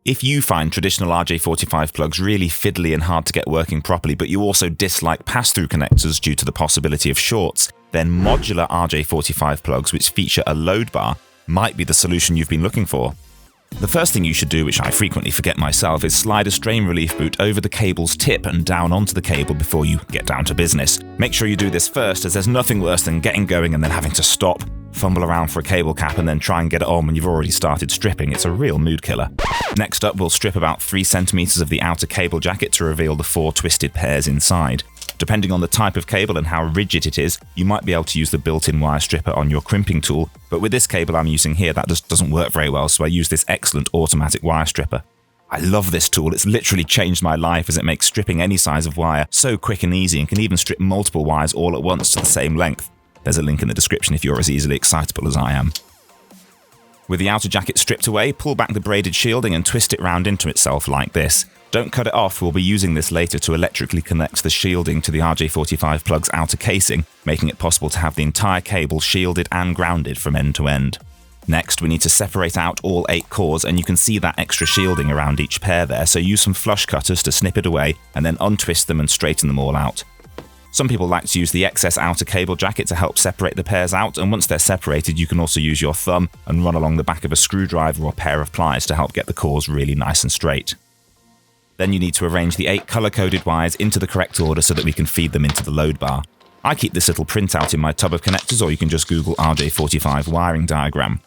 If you find traditional RJ45 plugs really fiddly and hard to get working properly, but you also dislike pass-through connectors due to the possibility of shorts, then modular RJ45 plugs, which feature a load bar, might be the solution you've been looking for. The first thing you should do, which I frequently forget myself, is slide a strain relief boot over the cable's tip and down onto the cable before you get down to business. Make sure you do this first, as there's nothing worse than getting going and then having to stop, fumble around for a cable cap and then try and get it on when you've already started stripping. It's a real mood killer. Next up, we'll strip about 3 centimeters of the outer cable jacket to reveal the 4 twisted pairs inside. Depending on the type of cable and how rigid it is, you might be able to use the built-in wire stripper on your crimping tool, but with this cable I'm using here, that just doesn't work very well, so I use this excellent automatic wire stripper. I love this tool. It's literally changed my life, as it makes stripping any size of wire so quick and easy, and can even strip multiple wires all at once to the same length. There's a link in the description if you're as easily excitable as I am. With the outer jacket stripped away, pull back the braided shielding and twist it round into itself like this. Don't cut it off, we'll be using this later to electrically connect the shielding to the RJ45 plug's outer casing, making it possible to have the entire cable shielded and grounded from end to end. Next, we need to separate out all 8 cores, and you can see that extra shielding around each pair there, so use some flush cutters to snip it away and then untwist them and straighten them all out. Some people like to use the excess outer cable jacket to help separate the pairs out, and once they're separated you can also use your thumb and run along the back of a screwdriver or pair of pliers to help get the cores really nice and straight. Then you need to arrange the 8 colour-coded wires into the correct order so that we can feed them into the load bar. I keep this little printout in my tub of connectors, or you can just Google RJ45 wiring diagram.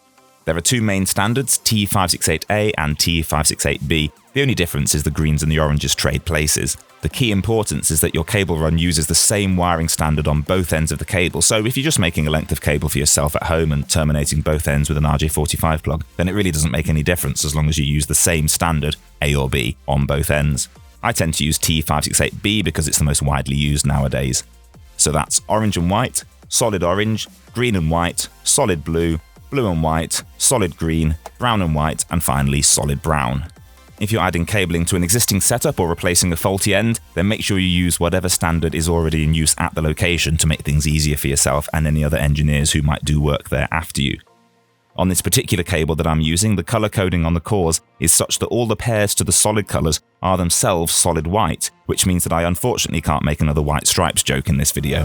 There are 2 main standards, T568A and T568B. The only difference is the greens and the oranges trade places. The key importance is that your cable run uses the same wiring standard on both ends of the cable, so if you're just making a length of cable for yourself at home and terminating both ends with an RJ45 plug, then it really doesn't make any difference as long as you use the same standard, A or B, on both ends. I tend to use T568B because it's the most widely used nowadays. So that's orange and white, solid orange, green and white, solid blue, blue and white, solid green, brown and white, and finally solid brown. If you're adding cabling to an existing setup or replacing a faulty end, then make sure you use whatever standard is already in use at the location to make things easier for yourself and any other engineers who might do work there after you. On this particular cable that I'm using, the colour coding on the cores is such that all the pairs to the solid colours are themselves solid white, which means that I unfortunately can't make another white stripes joke in this video.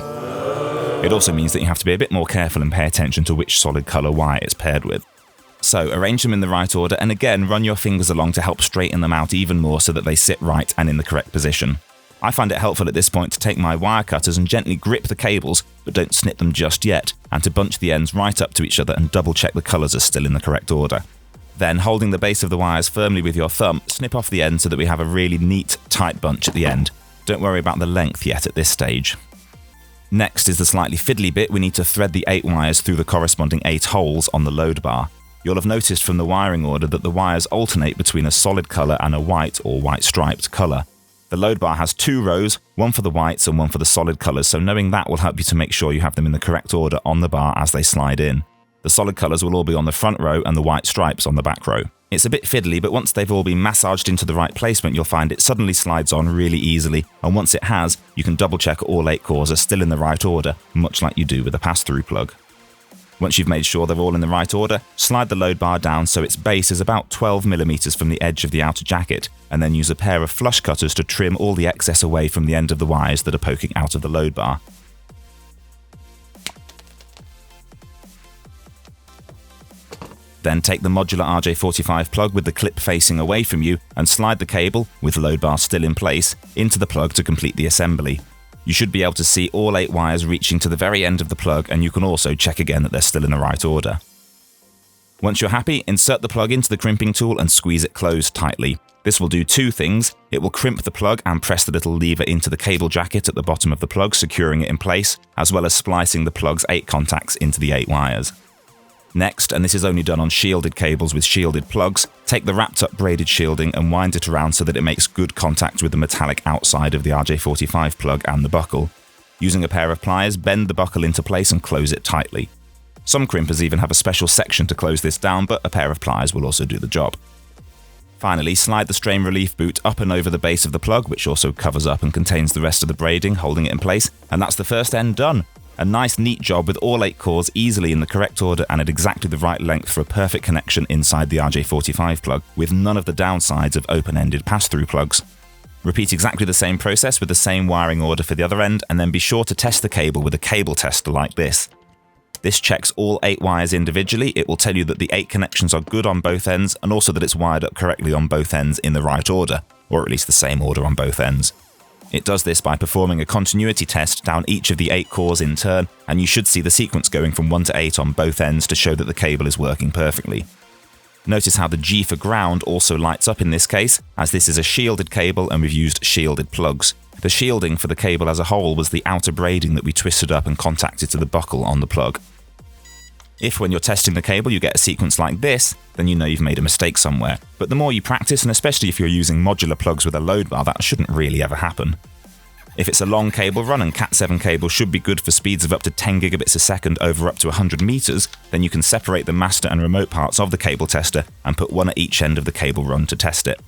It also means that you have to be a bit more careful and pay attention to which solid colour wire it's paired with. So arrange them in the right order, and again run your fingers along to help straighten them out even more so that they sit right and in the correct position. I find it helpful at this point to take my wire cutters and gently grip the cables, but don't snip them just yet, and to bunch the ends right up to each other and double check the colours are still in the correct order. Then, holding the base of the wires firmly with your thumb, snip off the end so that we have a really neat, tight bunch at the end. Don't worry about the length yet at this stage. Next is the slightly fiddly bit. We need to thread the 8 wires through the corresponding 8 holes on the load bar. You'll have noticed from the wiring order that the wires alternate between a solid colour and a white or white striped colour. The load bar has 2 rows, one for the whites and one for the solid colours, so knowing that will help you to make sure you have them in the correct order on the bar as they slide in. The solid colours will all be on the front row and the white stripes on the back row. It's a bit fiddly, but once they've all been massaged into the right placement, you'll find it suddenly slides on really easily, and once it has, you can double check all 8 cores are still in the right order, much like you do with a pass-through plug. Once you've made sure they're all in the right order, slide the load bar down so its base is about 12mm from the edge of the outer jacket, and then use a pair of flush cutters to trim all the excess away from the end of the wires that are poking out of the load bar. Then take the modular RJ45 plug with the clip facing away from you and slide the cable, with the load bar still in place, into the plug to complete the assembly. You should be able to see all 8 wires reaching to the very end of the plug, and you can also check again that they're still in the right order. Once you're happy, insert the plug into the crimping tool and squeeze it closed tightly. This will do 2 things. It will crimp the plug and press the little lever into the cable jacket at the bottom of the plug, securing it in place, as well as splicing the plug's 8 contacts into the 8 wires. Next, and this is only done on shielded cables with shielded plugs, take the wrapped up braided shielding and wind it around so that it makes good contact with the metallic outside of the RJ45 plug and the buckle. Using a pair of pliers, bend the buckle into place and close it tightly. Some crimpers even have a special section to close this down, but a pair of pliers will also do the job. Finally, slide the strain relief boot up and over the base of the plug, which also covers up and contains the rest of the braiding, holding it in place, and that's the first end done. A nice neat job with all 8 cores easily in the correct order and at exactly the right length for a perfect connection inside the RJ45 plug, with none of the downsides of open-ended pass-through plugs. Repeat exactly the same process with the same wiring order for the other end, and then be sure to test the cable with a cable tester like this. This checks all 8 wires individually. It will tell you that the 8 connections are good on both ends, and also that it's wired up correctly on both ends in the right order, or at least the same order on both ends. It does this by performing a continuity test down each of the 8 cores in turn, and you should see the sequence going from 1 to 8 on both ends to show that the cable is working perfectly. Notice how the G for ground also lights up in this case, as this is a shielded cable and we've used shielded plugs. The shielding for the cable as a whole was the outer braiding that we twisted up and contacted to the buckle on the plug. If when you're testing the cable you get a sequence like this, then you know you've made a mistake somewhere. But the more you practice, and especially if you're using modular plugs with a load bar, that shouldn't really ever happen. If it's a long cable run, and Cat7 cable should be good for speeds of up to 10 gigabits a second over up to 100 meters, then you can separate the master and remote parts of the cable tester and put one at each end of the cable run to test it.